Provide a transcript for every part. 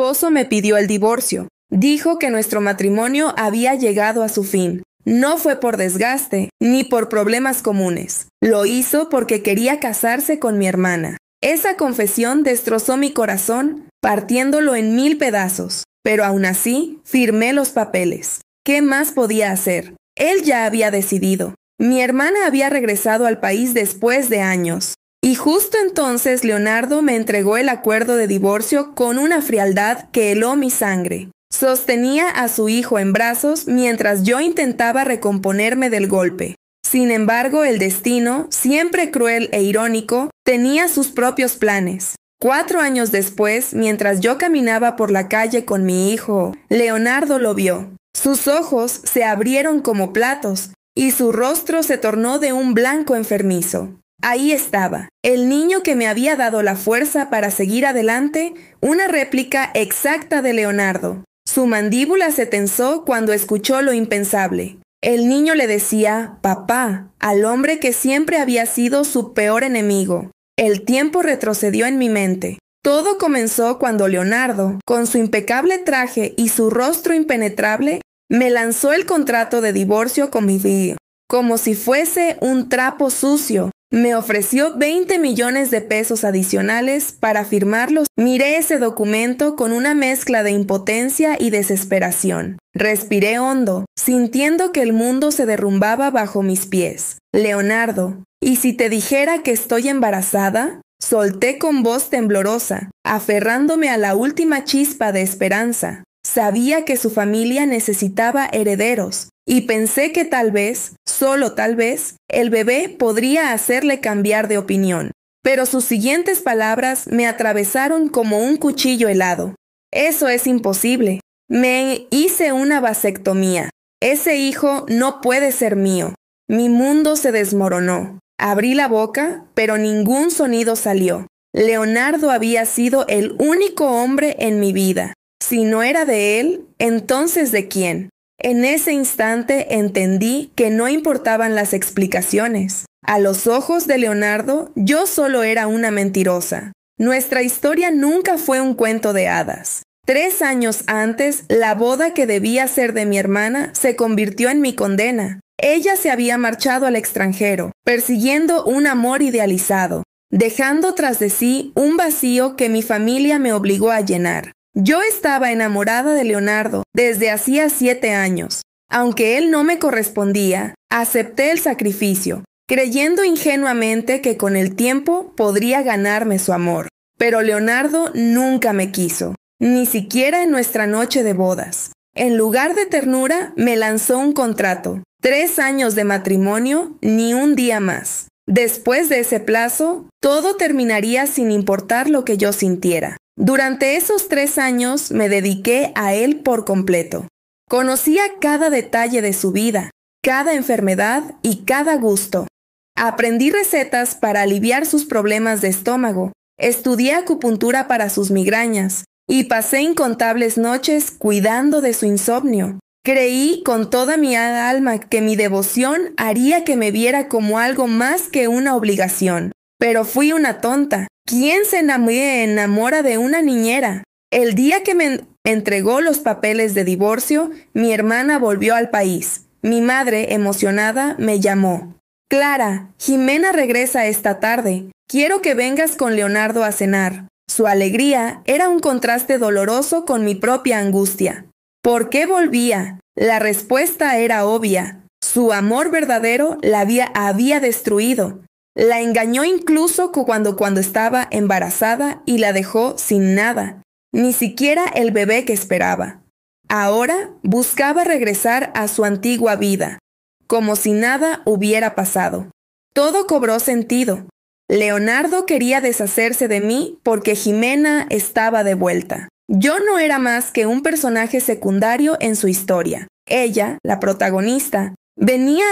esposo me pidió el divorcio. Dijo que nuestro matrimonio había llegado a su fin. No fue por desgaste, ni por problemas comunes. Lo hizo porque quería casarse con mi hermana. Esa confesión destrozó mi corazón, partiéndolo en 1000 pedazos. Pero aún así, firmé los papeles. ¿Qué más podía hacer? Él ya había decidido. Mi hermana había regresado al país después de años. Y justo entonces Leonardo me entregó el acuerdo de divorcio con una frialdad que heló mi sangre. Sostenía a su hijo en brazos mientras yo intentaba recomponerme del golpe. Sin embargo, el destino, siempre cruel e irónico, tenía sus propios planes. 4 años después, mientras yo caminaba por la calle con mi hijo, Leonardo lo vio. Sus ojos se abrieron como platos y su rostro se tornó de un blanco enfermizo. Ahí estaba, el niño que me había dado la fuerza para seguir adelante, una réplica exacta de Leonardo. Su mandíbula se tensó cuando escuchó lo impensable. El niño le decía «papá» al hombre que siempre había sido su peor enemigo. El tiempo retrocedió en mi mente. Todo comenzó cuando Leonardo, con su impecable traje y su rostro impenetrable, me lanzó el contrato de divorcio con mi vida. Como si fuese un trapo sucio, me ofreció 20 millones de pesos adicionales para firmarlos. Miré ese documento con una mezcla de impotencia y desesperación. Respiré hondo, sintiendo que el mundo se derrumbaba bajo mis pies. Leonardo, ¿y si te dijera que estoy embarazada? Solté con voz temblorosa, aferrándome a la última chispa de esperanza. Sabía que su familia necesitaba herederos, y pensé que tal vez, solo tal vez, el bebé podría hacerle cambiar de opinión. Pero sus siguientes palabras me atravesaron como un cuchillo helado. Eso es imposible. Me hice una vasectomía. Ese hijo no puede ser mío. Mi mundo se desmoronó. Abrí la boca, pero ningún sonido salió. Leonardo había sido el único hombre en mi vida. Si no era de él, entonces ¿de quién? En ese instante entendí que no importaban las explicaciones. A los ojos de Leonardo, yo solo era una mentirosa. Nuestra historia nunca fue un cuento de hadas. 3 años antes, la boda que debía ser de mi hermana se convirtió en mi condena. Ella se había marchado al extranjero, persiguiendo un amor idealizado, dejando tras de sí un vacío que mi familia me obligó a llenar. Yo estaba enamorada de Leonardo desde hacía 7 años. Aunque él no me correspondía, acepté el sacrificio, creyendo ingenuamente que con el tiempo podría ganarme su amor. Pero Leonardo nunca me quiso, ni siquiera en nuestra noche de bodas. En lugar de ternura, me lanzó un contrato. 3 años de matrimonio, ni un día más. Después de ese plazo, todo terminaría sin importar lo que yo sintiera. Durante esos 3 años me dediqué a él por completo. Conocía cada detalle de su vida, cada enfermedad y cada gusto. Aprendí recetas para aliviar sus problemas de estómago, estudié acupuntura para sus migrañas y pasé incontables noches cuidando de su insomnio. Creí con toda mi alma que mi devoción haría que me viera como algo más que una obligación. Pero fui una tonta. ¿Quién se enamora de una niñera? El día que me entregó los papeles de divorcio, mi hermana volvió al país. Mi madre, emocionada, me llamó. «Clara, Jimena regresa esta tarde. Quiero que vengas con Leonardo a cenar». Su alegría era un contraste doloroso con mi propia angustia. ¿Por qué volvía? La respuesta era obvia. Su amor verdadero la había destruido. La engañó incluso cuando estaba embarazada y la dejó sin nada, ni siquiera el bebé que esperaba. Ahora buscaba regresar a su antigua vida, como si nada hubiera pasado. Todo cobró sentido. Leonardo quería deshacerse de mí porque Jimena estaba de vuelta. Yo no era más que un personaje secundario en su historia. Ella, la protagonista, venía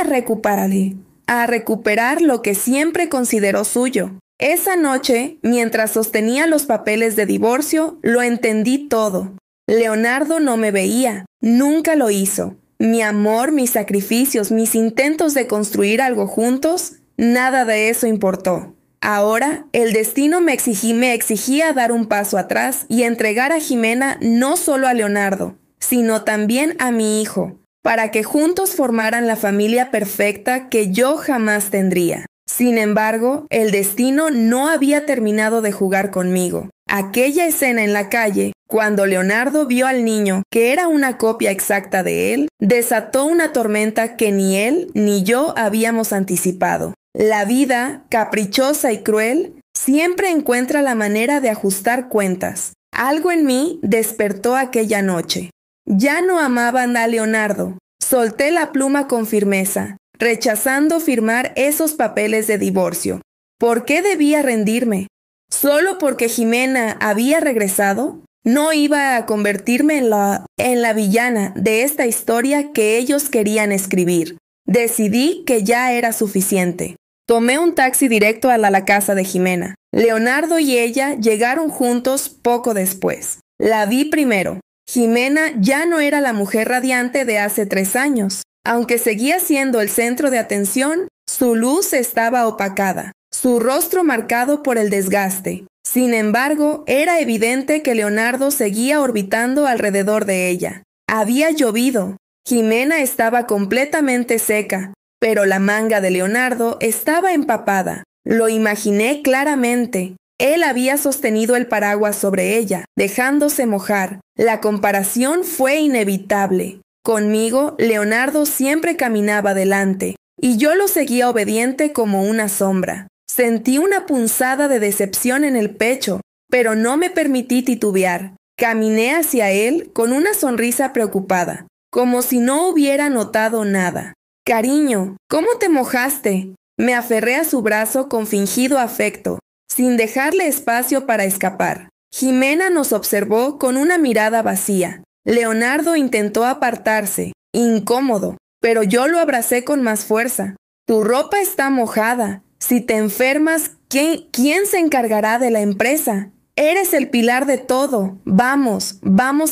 a recuperar lo que siempre consideró suyo. Esa noche, mientras sostenía los papeles de divorcio, lo entendí todo. Leonardo no me veía, nunca lo hizo. Mi amor, mis sacrificios, mis intentos de construir algo juntos, nada de eso importó. Ahora, el destino me exigía dar un paso atrás y entregar a Jimena no solo a Leonardo, sino también a mi hijo, para que juntos formaran la familia perfecta que yo jamás tendría. Sin embargo, el destino no había terminado de jugar conmigo. Aquella escena en la calle, cuando Leonardo vio al niño, que era una copia exacta de él, desató una tormenta que ni él ni yo habíamos anticipado. La vida, caprichosa y cruel, siempre encuentra la manera de ajustar cuentas. Algo en mí despertó aquella noche. Ya no amaban a Leonardo. Solté la pluma con firmeza, rechazando firmar esos papeles de divorcio. ¿Por qué debía rendirme? ¿Solo porque Jimena había regresado? No iba a convertirme en la villana de esta historia que ellos querían escribir. Decidí que ya era suficiente. Tomé un taxi directo a la casa de Jimena. Leonardo y ella llegaron juntos poco después. La vi primero. Jimena ya no era la mujer radiante de hace 3 años. Aunque seguía siendo el centro de atención, su luz estaba opacada, su rostro marcado por el desgaste. Sin embargo, era evidente que Leonardo seguía orbitando alrededor de ella. Había llovido. Jimena estaba completamente seca, pero la manga de Leonardo estaba empapada. Lo imaginé claramente. Él había sostenido el paraguas sobre ella, dejándose mojar. La comparación fue inevitable. Conmigo, Leonardo siempre caminaba adelante, y yo lo seguía obediente como una sombra. Sentí una punzada de decepción en el pecho, pero no me permití titubear. Caminé hacia él con una sonrisa preocupada, como si no hubiera notado nada. «Cariño, ¿cómo te mojaste?» Me aferré a su brazo con fingido afecto, sin dejarle espacio para escapar. Jimena nos observó con una mirada vacía. Leonardo intentó apartarse, incómodo, pero yo lo abracé con más fuerza. «Tu ropa está mojada. Si te enfermas, ¿quién se encargará de la empresa? Eres el pilar de todo. Vamos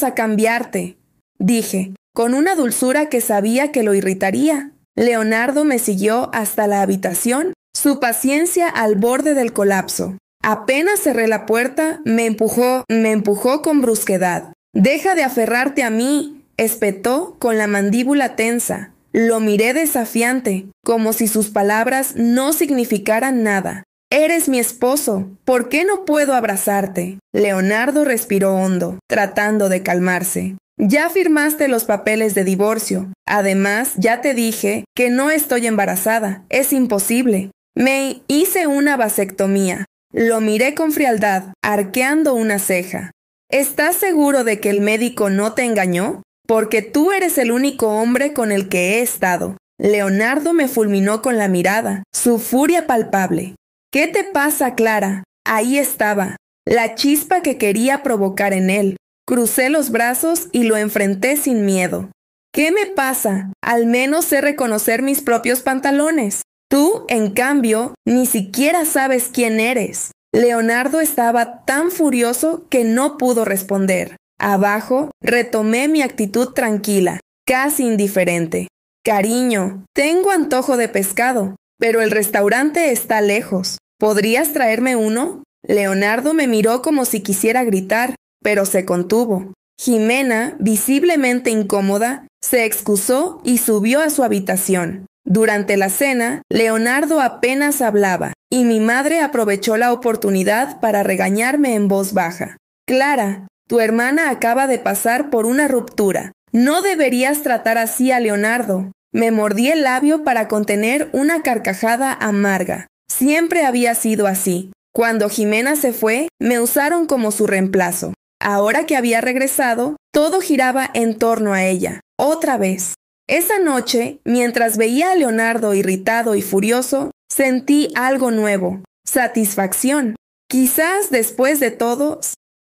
a cambiarte», dije, con una dulzura que sabía que lo irritaría. Leonardo me siguió hasta la habitación, su paciencia al borde del colapso. Apenas cerré la puerta, me empujó con brusquedad. «Deja de aferrarte a mí», espetó con la mandíbula tensa. Lo miré desafiante, como si sus palabras no significaran nada. «Eres mi esposo, ¿por qué no puedo abrazarte?» Leonardo respiró hondo, tratando de calmarse. «Ya firmaste los papeles de divorcio. Además, ya te dije que no estoy embarazada. Es imposible. Me hice una vasectomía». Lo miré con frialdad, arqueando una ceja. «¿Estás seguro de que el médico no te engañó? Porque tú eres el único hombre con el que he estado». Leonardo me fulminó con la mirada, su furia palpable. «¿Qué te pasa, Clara?» Ahí estaba, la chispa que quería provocar en él. Crucé los brazos y lo enfrenté sin miedo. «¿Qué me pasa? Al menos sé reconocer mis propios pantalones. Tú, en cambio, ni siquiera sabes quién eres». Leonardo estaba tan furioso que no pudo responder. Abajo, retomé mi actitud tranquila, casi indiferente. «Cariño, tengo antojo de pescado, pero el restaurante está lejos. ¿Podrías traerme uno?» Leonardo me miró como si quisiera gritar, pero se contuvo. Jimena, visiblemente incómoda, se excusó y subió a su habitación. Durante la cena, Leonardo apenas hablaba, y mi madre aprovechó la oportunidad para regañarme en voz baja. «Clara, tu hermana acaba de pasar por una ruptura. No deberías tratar así a Leonardo». Me mordí el labio para contener una carcajada amarga. Siempre había sido así. Cuando Jimena se fue, me usaron como su reemplazo. Ahora que había regresado, todo giraba en torno a ella. Otra vez. Esa noche, mientras veía a Leonardo irritado y furioso, sentí algo nuevo. Satisfacción. Quizás después de todo,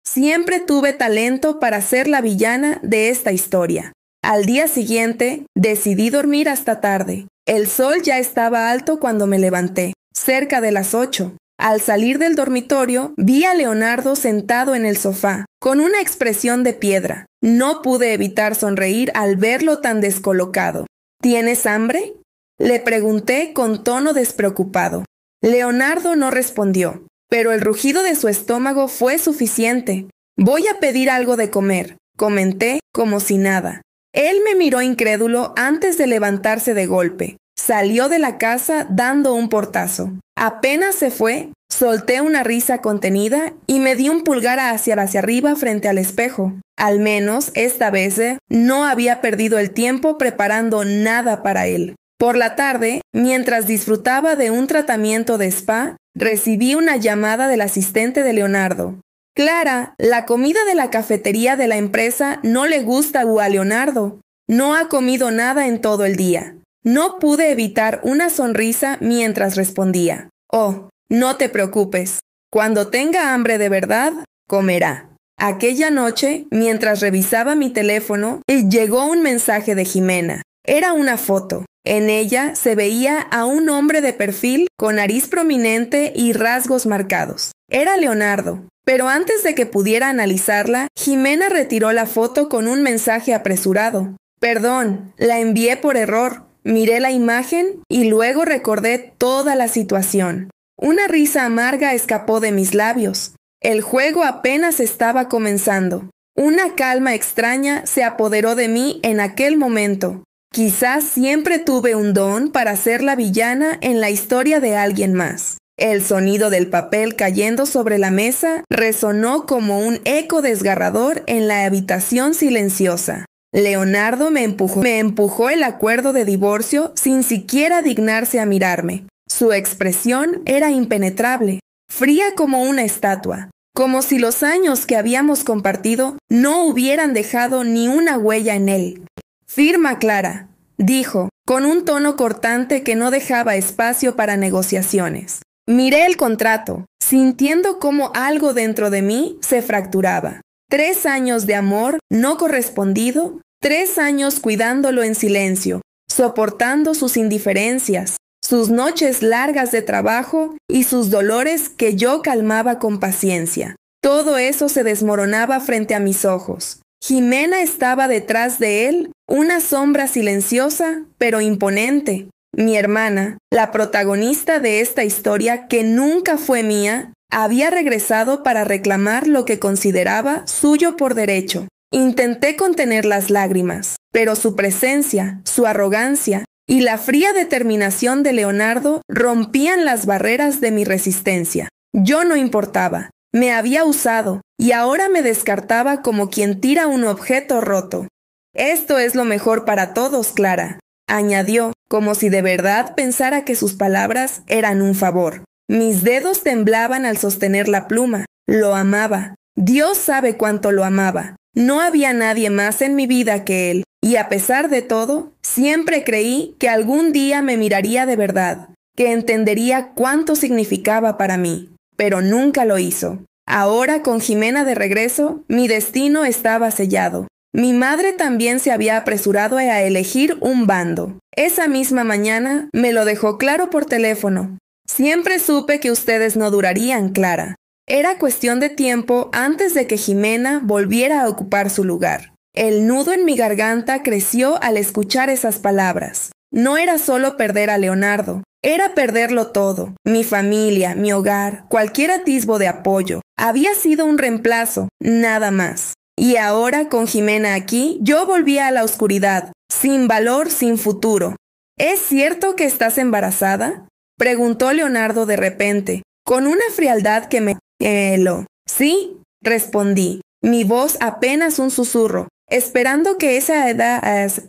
siempre tuve talento para ser la villana de esta historia. Al día siguiente, decidí dormir hasta tarde. El sol ya estaba alto cuando me levanté, cerca de las 8. Al salir del dormitorio, vi a Leonardo sentado en el sofá, con una expresión de piedra. No pude evitar sonreír al verlo tan descolocado. «¿Tienes hambre?», le pregunté con tono despreocupado. Leonardo no respondió, pero el rugido de su estómago fue suficiente. «Voy a pedir algo de comer», comenté como si nada. Él me miró incrédulo antes de levantarse de golpe. Salió de la casa dando un portazo. Apenas se fue, solté una risa contenida y me di un pulgar hacia arriba frente al espejo. Al menos, esta vez, no había perdido el tiempo preparando nada para él. Por la tarde, mientras disfrutaba de un tratamiento de spa, recibí una llamada del asistente de Leonardo. «Clara, la comida de la cafetería de la empresa no le gusta a Leonardo. No ha comido nada en todo el día». No pude evitar una sonrisa mientras respondía. «Oh, no te preocupes. Cuando tenga hambre de verdad, comerá». Aquella noche, mientras revisaba mi teléfono, llegó un mensaje de Jimena. Era una foto. En ella se veía a un hombre de perfil con nariz prominente y rasgos marcados. Era Leonardo. Pero antes de que pudiera analizarla, Jimena retiró la foto con un mensaje apresurado. «Perdón, la envié por error». Miré la imagen y luego recordé toda la situación. Una risa amarga escapó de mis labios. El juego apenas estaba comenzando. Una calma extraña se apoderó de mí en aquel momento. Quizás siempre tuve un don para ser la villana en la historia de alguien más. El sonido del papel cayendo sobre la mesa resonó como un eco desgarrador en la habitación silenciosa. Leonardo me empujó el acuerdo de divorcio sin siquiera dignarse a mirarme. Su expresión era impenetrable, fría como una estatua, como si los años que habíamos compartido no hubieran dejado ni una huella en él. «Firma, Clara», dijo, con un tono cortante que no dejaba espacio para negociaciones. Miré el contrato, sintiendo cómo algo dentro de mí se fracturaba. 3 años de amor no correspondido, 3 años cuidándolo en silencio, soportando sus indiferencias, sus noches largas de trabajo y sus dolores que yo calmaba con paciencia. Todo eso se desmoronaba frente a mis ojos. Jimena estaba detrás de él, una sombra silenciosa pero imponente. Mi hermana, la protagonista de esta historia que nunca fue mía, había regresado para reclamar lo que consideraba suyo por derecho. Intenté contener las lágrimas, pero su presencia, su arrogancia y la fría determinación de Leonardo rompían las barreras de mi resistencia. Yo no importaba, me había usado y ahora me descartaba como quien tira un objeto roto. «Esto es lo mejor para todos, Clara», añadió, como si de verdad pensara que sus palabras eran un favor. Mis dedos temblaban al sostener la pluma. Lo amaba. Dios sabe cuánto lo amaba. No había nadie más en mi vida que él, y a pesar de todo, siempre creí que algún día me miraría de verdad, que entendería cuánto significaba para mí, pero nunca lo hizo. Ahora, con Jimena de regreso, mi destino estaba sellado. Mi madre también se había apresurado a elegir un bando. Esa misma mañana me lo dejó claro por teléfono. «Siempre supe que ustedes no durarían, Clara». Era cuestión de tiempo antes de que Jimena volviera a ocupar su lugar. El nudo en mi garganta creció al escuchar esas palabras. No era solo perder a Leonardo, era perderlo todo. Mi familia, mi hogar, cualquier atisbo de apoyo. Había sido un reemplazo, nada más. Y ahora, con Jimena aquí, yo volvía a la oscuridad, sin valor, sin futuro. «¿Es cierto que estás embarazada?», preguntó Leonardo de repente, con una frialdad que me heló. «Sí», respondí, mi voz apenas un susurro, esperando que esa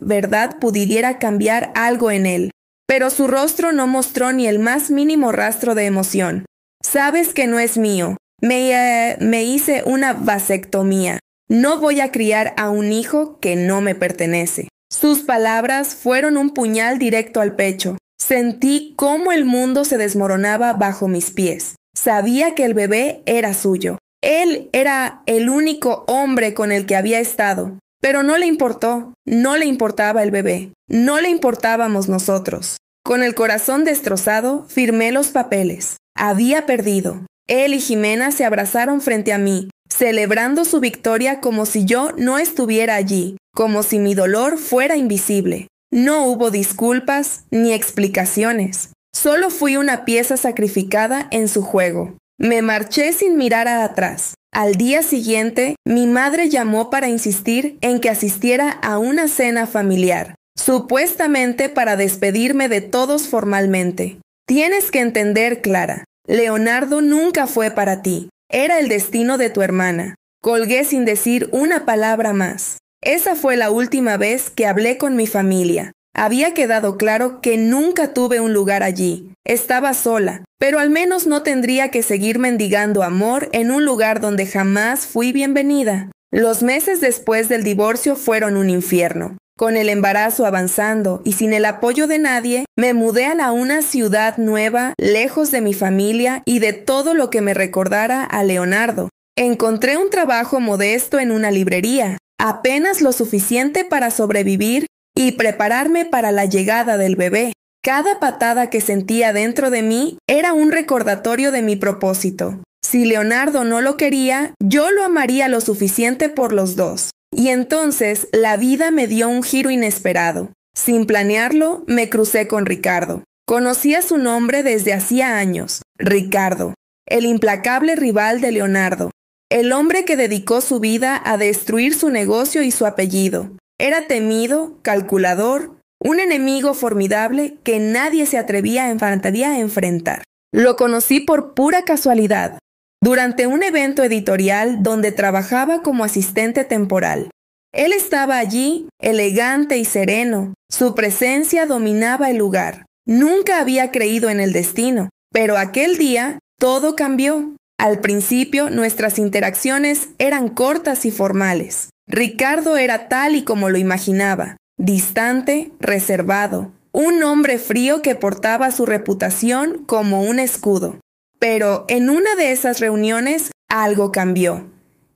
verdad pudiera cambiar algo en él. Pero su rostro no mostró ni el más mínimo rastro de emoción. «Sabes que no es mío. Me hice una vasectomía. No voy a criar a un hijo que no me pertenece». Sus palabras fueron un puñal directo al pecho. Sentí cómo el mundo se desmoronaba bajo mis pies. Sabía que el bebé era suyo. Él era el único hombre con el que había estado. Pero no le importó, no le importaba el bebé, no le importábamos nosotros. Con el corazón destrozado, firmé los papeles. Había perdido. Él y Jimena se abrazaron frente a mí, celebrando su victoria como si yo no estuviera allí, como si mi dolor fuera invisible. No hubo disculpas ni explicaciones. Solo fui una pieza sacrificada en su juego. Me marché sin mirar atrás. Al día siguiente, mi madre llamó para insistir en que asistiera a una cena familiar, supuestamente para despedirme de todos formalmente. Tienes que entender, Clara, Leonardo nunca fue para ti. Era el destino de tu hermana. Colgué sin decir una palabra más. Esa fue la última vez que hablé con mi familia. Había quedado claro que nunca tuve un lugar allí. Estaba sola, pero al menos no tendría que seguir mendigando amor en un lugar donde jamás fui bienvenida. Los meses después del divorcio fueron un infierno. Con el embarazo avanzando y sin el apoyo de nadie, me mudé a una ciudad nueva, lejos de mi familia y de todo lo que me recordara a Leonardo. Encontré un trabajo modesto en una librería, apenas lo suficiente para sobrevivir y prepararme para la llegada del bebé. Cada patada que sentía dentro de mí era un recordatorio de mi propósito. Si Leonardo no lo quería, yo lo amaría lo suficiente por los dos. Y entonces la vida me dio un giro inesperado. Sin planearlo, me crucé con Ricardo. Conocía su nombre desde hacía años. Ricardo, el implacable rival de Leonardo. El hombre que dedicó su vida a destruir su negocio y su apellido. Era temido, calculador, un enemigo formidable que nadie se atrevía a enfrentar. Lo conocí por pura casualidad, durante un evento editorial donde trabajaba como asistente temporal. Él estaba allí, elegante y sereno. Su presencia dominaba el lugar. Nunca había creído en el destino, pero aquel día todo cambió. Al principio, nuestras interacciones eran cortas y formales. Ricardo era tal y como lo imaginaba, distante, reservado, un hombre frío que portaba su reputación como un escudo. Pero en una de esas reuniones algo cambió.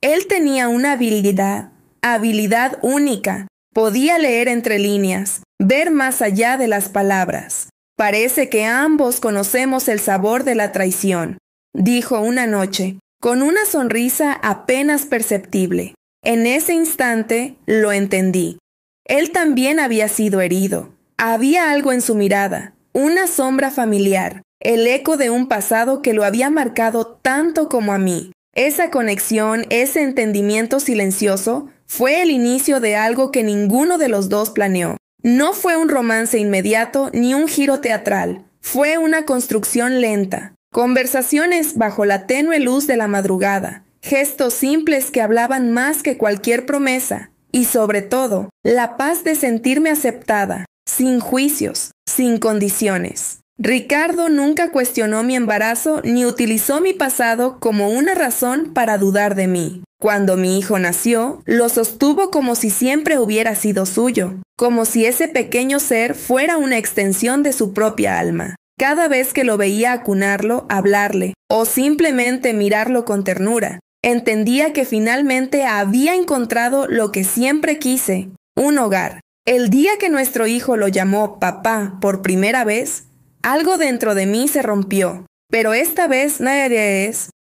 Él tenía una habilidad única. Podía leer entre líneas, ver más allá de las palabras. Parece que ambos conocemos el sabor de la traición, dijo una noche, con una sonrisa apenas perceptible. En ese instante lo entendí. Él también había sido herido. Había algo en su mirada, una sombra familiar, el eco de un pasado que lo había marcado tanto como a mí. Esa conexión, ese entendimiento silencioso, fue el inicio de algo que ninguno de los dos planeó. No fue un romance inmediato ni un giro teatral. Fue una construcción lenta. Conversaciones bajo la tenue luz de la madrugada. Gestos simples que hablaban más que cualquier promesa. Y sobre todo, la paz de sentirme aceptada, sin juicios, sin condiciones. Ricardo nunca cuestionó mi embarazo ni utilizó mi pasado como una razón para dudar de mí. Cuando mi hijo nació, lo sostuvo como si siempre hubiera sido suyo, como si ese pequeño ser fuera una extensión de su propia alma. Cada vez que lo veía acunarlo, hablarle, o simplemente mirarlo con ternura, entendía que finalmente había encontrado lo que siempre quise, un hogar. El día que nuestro hijo lo llamó papá por primera vez, algo dentro de mí se rompió, pero esta vez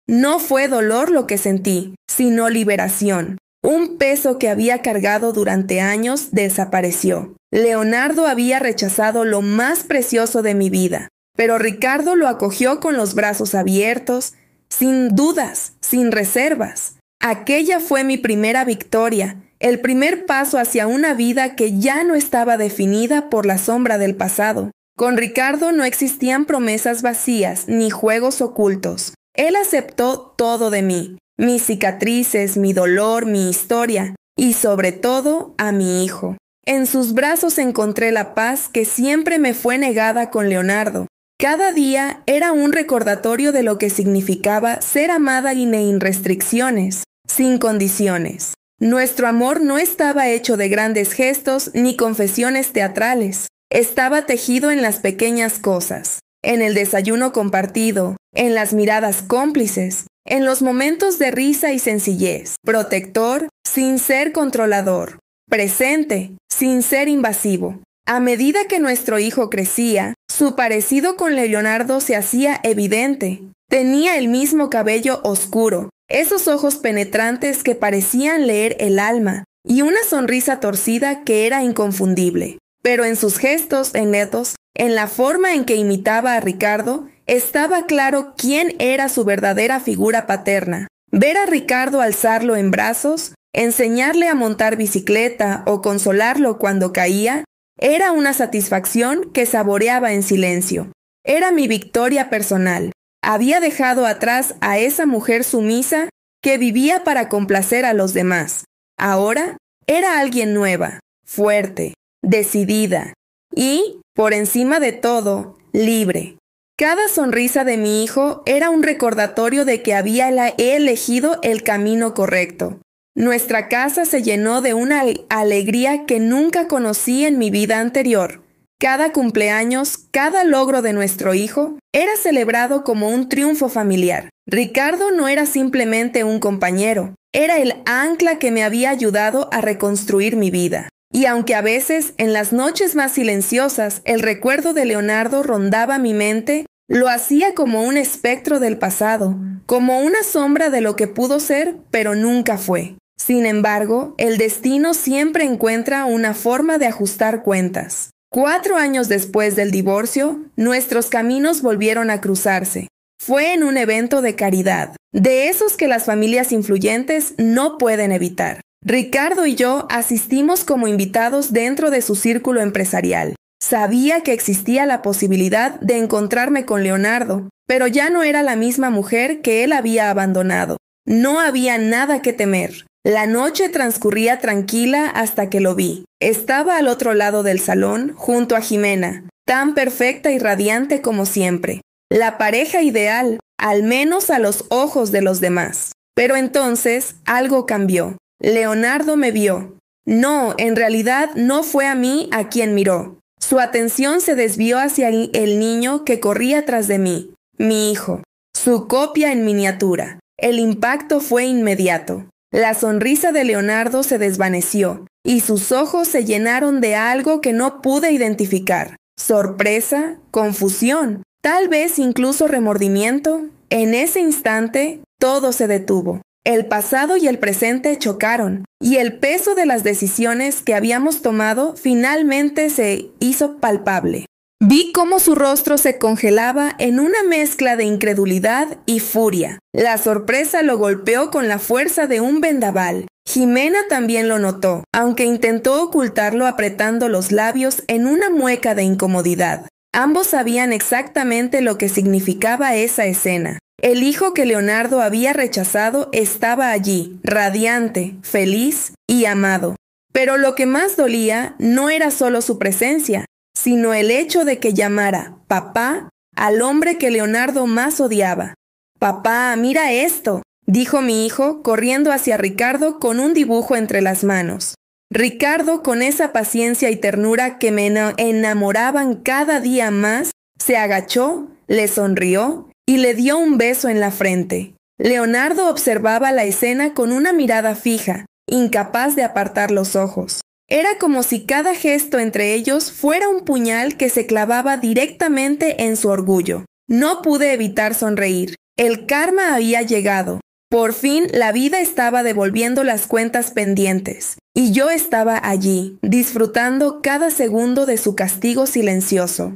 no fue dolor lo que sentí, sino liberación. Un peso que había cargado durante años desapareció. Leonardo había rechazado lo más precioso de mi vida, pero Ricardo lo acogió con los brazos abiertos, sin dudas, sin reservas. Aquella fue mi primera victoria, el primer paso hacia una vida que ya no estaba definida por la sombra del pasado. Con Ricardo no existían promesas vacías ni juegos ocultos. Él aceptó todo de mí, mis cicatrices, mi dolor, mi historia y sobre todo a mi hijo. En sus brazos encontré la paz que siempre me fue negada con Leonardo. Cada día era un recordatorio de lo que significaba ser amada sin restricciones, sin condiciones. Nuestro amor no estaba hecho de grandes gestos ni confesiones teatrales. Estaba tejido en las pequeñas cosas, en el desayuno compartido, en las miradas cómplices, en los momentos de risa y sencillez, protector sin ser controlador, presente sin ser invasivo. A medida que nuestro hijo crecía, su parecido con Leonardo se hacía evidente. Tenía el mismo cabello oscuro, esos ojos penetrantes que parecían leer el alma, y una sonrisa torcida que era inconfundible. pero en sus gestos netos, en la forma en que imitaba a Ricardo, estaba claro quién era su verdadera figura paterna. Ver a Ricardo alzarlo en brazos, enseñarle a montar bicicleta o consolarlo cuando caía, era una satisfacción que saboreaba en silencio. Era mi victoria personal. Había dejado atrás a esa mujer sumisa que vivía para complacer a los demás. Ahora era alguien nueva, fuerte, decidida y, por encima de todo, libre. Cada sonrisa de mi hijo era un recordatorio de que había elegido el camino correcto. Nuestra casa se llenó de una alegría que nunca conocí en mi vida anterior. Cada cumpleaños, cada logro de nuestro hijo, era celebrado como un triunfo familiar. Ricardo no era simplemente un compañero, era el ancla que me había ayudado a reconstruir mi vida. Y aunque a veces, en las noches más silenciosas, el recuerdo de Leonardo rondaba mi mente, lo hacía como un espectro del pasado, como una sombra de lo que pudo ser, pero nunca fue. Sin embargo, el destino siempre encuentra una forma de ajustar cuentas. 4 años después del divorcio, nuestros caminos volvieron a cruzarse. Fue en un evento de caridad, de esos que las familias influyentes no pueden evitar. Ricardo y yo asistimos como invitados dentro de su círculo empresarial. Sabía que existía la posibilidad de encontrarme con Leonardo, pero ya no era la misma mujer que él había abandonado. No había nada que temer. La noche transcurría tranquila hasta que lo vi. Estaba al otro lado del salón, junto a Jimena, tan perfecta y radiante como siempre. La pareja ideal, al menos a los ojos de los demás. Pero entonces algo cambió. Leonardo me vio. No, en realidad no fue a mí a quien miró. Su atención se desvió hacia el niño que corría tras de mí, mi hijo, su copia en miniatura. El impacto fue inmediato. La sonrisa de Leonardo se desvaneció y sus ojos se llenaron de algo que no pude identificar. Sorpresa, confusión, tal vez incluso remordimiento. En ese instante, todo se detuvo. El pasado y el presente chocaron, y el peso de las decisiones que habíamos tomado finalmente se hizo palpable. Vi cómo su rostro se congelaba en una mezcla de incredulidad y furia. La sorpresa lo golpeó con la fuerza de un vendaval. Jimena también lo notó, aunque intentó ocultarlo apretando los labios en una mueca de incomodidad. Ambos sabían exactamente lo que significaba esa escena. El hijo que Leonardo había rechazado estaba allí, radiante, feliz y amado. Pero lo que más dolía no era solo su presencia, sino el hecho de que llamara papá al hombre que Leonardo más odiaba. «Papá, mira esto», dijo mi hijo, corriendo hacia Ricardo con un dibujo entre las manos. Ricardo, con esa paciencia y ternura que me enamoraban cada día más, se agachó, le sonrió y le dio un beso en la frente. Leonardo observaba la escena con una mirada fija, incapaz de apartar los ojos. Era como si cada gesto entre ellos fuera un puñal que se clavaba directamente en su orgullo. No pude evitar sonreír. El karma había llegado. Por fin la vida estaba devolviendo las cuentas pendientes. Y yo estaba allí, disfrutando cada segundo de su castigo silencioso.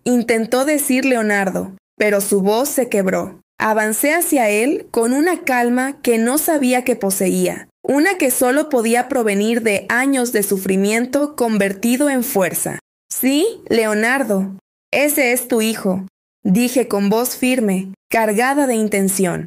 Intentó decir Leonardo, pero su voz se quebró. Avancé hacia él con una calma que no sabía que poseía, una que solo podía provenir de años de sufrimiento convertido en fuerza. «Sí, Leonardo, ese es tu hijo», dije con voz firme, cargada de intención.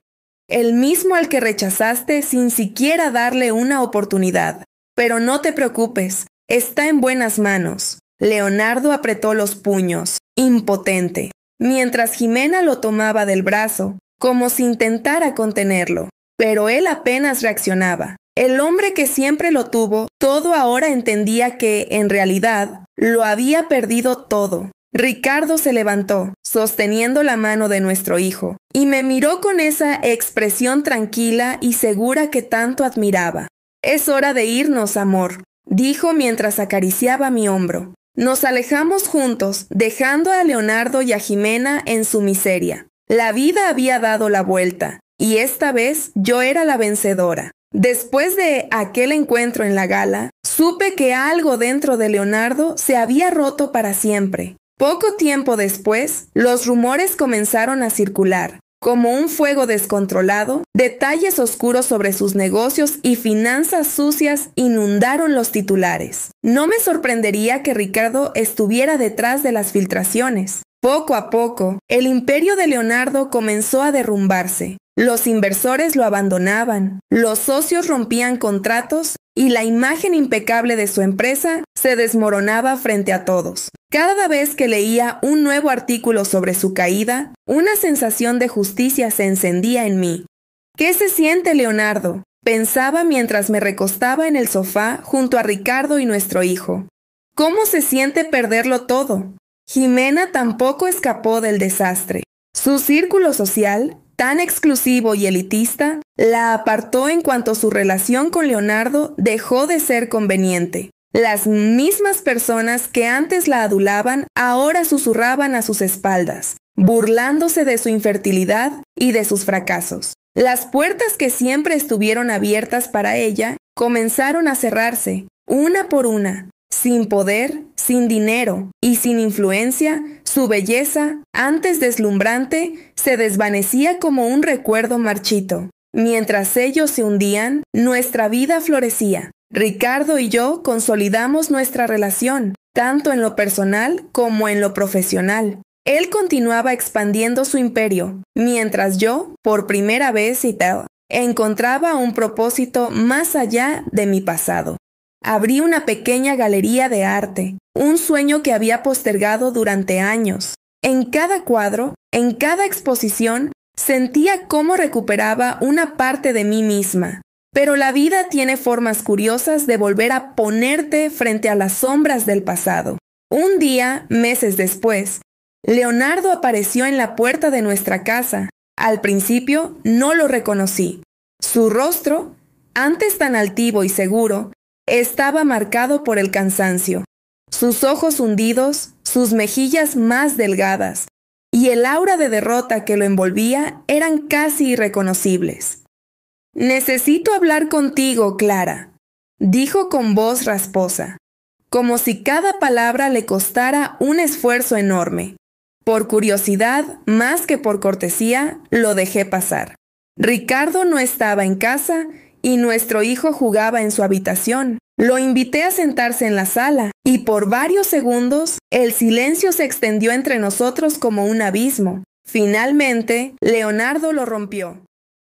«El mismo al que rechazaste sin siquiera darle una oportunidad. Pero no te preocupes, está en buenas manos». Leonardo apretó los puños, impotente, mientras Jimena lo tomaba del brazo, como si intentara contenerlo. Pero él apenas reaccionaba. El hombre que siempre lo tuvo, todo ahora entendía que, en realidad, lo había perdido todo. Ricardo se levantó, sosteniendo la mano de nuestro hijo, y me miró con esa expresión tranquila y segura que tanto admiraba. «Es hora de irnos, amor», dijo mientras acariciaba mi hombro. Nos alejamos juntos, dejando a Leonardo y a Jimena en su miseria. La vida había dado la vuelta, y esta vez yo era la vencedora. Después de aquel encuentro en la gala, Supe que algo dentro de Leonardo se había roto para siempre. Poco tiempo después, los rumores comenzaron a circular. Como un fuego descontrolado, detalles oscuros sobre sus negocios y finanzas sucias inundaron los titulares. No me sorprendería que Ricardo estuviera detrás de las filtraciones. Poco a poco, el imperio de Leonardo comenzó a derrumbarse. Los inversores lo abandonaban, los socios rompían contratos y la imagen impecable de su empresa se desmoronaba frente a todos. Cada vez que leía un nuevo artículo sobre su caída, una sensación de justicia se encendía en mí. ¿Qué se siente, Leonardo?, pensaba mientras me recostaba en el sofá junto a Ricardo y nuestro hijo. ¿Cómo se siente perderlo todo? Jimena tampoco escapó del desastre. Su círculo social, tan exclusivo y elitista, la apartó en cuanto su relación con Leonardo dejó de ser conveniente. Las mismas personas que antes la adulaban ahora susurraban a sus espaldas, burlándose de su infertilidad y de sus fracasos. Las puertas que siempre estuvieron abiertas para ella comenzaron a cerrarse, una por una. Sin poder, sin dinero y sin influencia, su belleza, antes deslumbrante, se desvanecía como un recuerdo marchito. Mientras ellos se hundían, nuestra vida florecía. Ricardo y yo consolidamos nuestra relación, tanto en lo personal como en lo profesional. Él continuaba expandiendo su imperio, mientras yo, por primera vez y tal, encontraba un propósito más allá de mi pasado. Abrí una pequeña galería de arte, un sueño que había postergado durante años. En cada cuadro, en cada exposición, sentía cómo recuperaba una parte de mí misma. Pero la vida tiene formas curiosas de volver a ponerte frente a las sombras del pasado. Un día, meses después, Leonardo apareció en la puerta de nuestra casa. Al principio no lo reconocí. Su rostro, antes tan altivo y seguro, estaba marcado por el cansancio. Sus ojos hundidos, sus mejillas más delgadas, y el aura de derrota que lo envolvía eran casi irreconocibles. «Necesito hablar contigo, Clara», dijo con voz rasposa, como si cada palabra le costara un esfuerzo enorme. Por curiosidad, más que por cortesía, lo dejé pasar. Ricardo no estaba en casa y nuestro hijo jugaba en su habitación. Lo invité a sentarse en la sala y por varios segundos el silencio se extendió entre nosotros como un abismo. Finalmente, Leonardo lo rompió.